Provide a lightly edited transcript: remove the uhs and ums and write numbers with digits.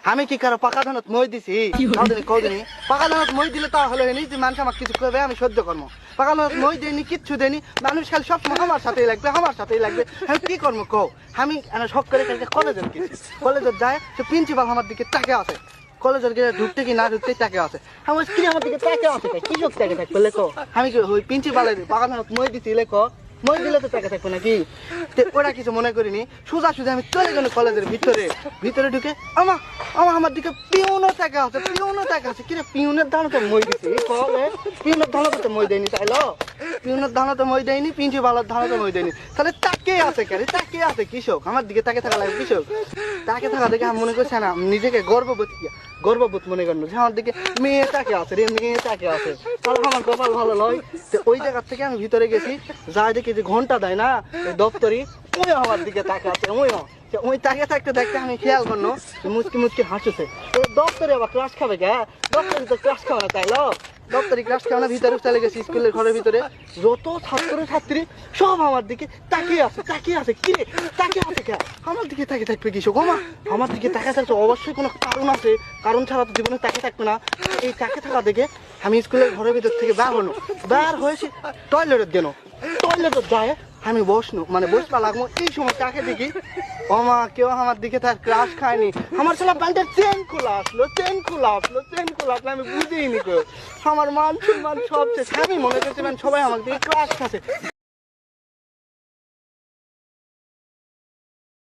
আমি কি কারো পাকা ধানত মই দিছি কদিনই পাকা ধানত মই দিলে তা হলো হেনি যে মানুষ আমাকে কিছু করবে আমি সহ্য করবো পাকা ধানত মই দেয়নি কিচ্ছু দেয়নি মানুষ খালি সবসময় আমার সাথেই লাগবে আমি কি করবো কও আমি শখ করে কালকে কলেজের গেছি কলেজের যায় সে প্রিন্সিপাল আমার দিকে তাকে আছে কলেজের গিয়ে ঢুকতে কি না ঢুকতে তাকে আছে আমার কি আমার দিকে তাকে আছে কি সব তাকে থাকবে লেখো আমি কি ওই প্রিন্সিপালের পাকা ধানত মই দিছি লেখো মই দিলে তো টাকা থাকবো নাকি ওরা কিছু মনে করিনি সোজা আমি চলে গেল কলেজের ভিতরে ঢুকে আমার দিকে পিউনের টাকা আছে কিরে পিউনের দানা তো মই দিছি পিউনের দানা তো মই দেয়নি তাইলো পিউনের দানা তো মই দেয়নি প্রিন্সিপালের দানা তো মই দেয়নি তাহলে তাকে আছে কৃষক আমার দিকে তাকে থাকা লাগে কৃষক তাকে থাকা দেখে আমি মনে করছি না নিজেকে গর্ববোধ মনে করলো যে আমার দিকে মেয়েটাকে আছে তাহলে আমার কপাল ভালো নয় তো ওই জায়গা থেকে আমি ভিতরে গেছি যাই দেখি যে ঘন্টা দেয় না ওই দপ্তরি ওই আমার দিকে তাকে আছে ওই তাকে থাকতে দেখতে আমি খেয়াল করলো মুচকি হাসছে ওই দপ্তরে আবার ক্লাস খাবে দপ্তরি তো ক্লাস খাবে না তাইলো দপ্তরি ক্লাস খাবে না ভিতরে চলে গেছি স্কুলের ঘরের ভিতরে যত ছাত্রছাত্রী সব আমার দিকে তাকিয়ে আছে কি তাকিয়ে আছে কে আমার দিকে তাকিয়ে থাকবে কৃষক আমার দিকে তাকিয়ে থাকছে অবশ্যই কোনো কারণ ছাড়া তো জীবনে তাকিয়ে থাকবে না এই তাকিয়ে থাকা দেখে আমি স্কুলের ঘরের ভিতর থেকে বার হয়েছি টয়লেটে যায় আমি বসবা লাগবো এই সময় তাকে দেখি কেউ আমার দিকে তার ক্লাস খায়নি আমার ছেলে প্যান্টের চেন খোলা আসলো আমি বুঝিনি কেউ আমার মান সম্মান সব শেষ আমি মনে করছি সবাই আমার দিকে ক্লাস খাচ্ছে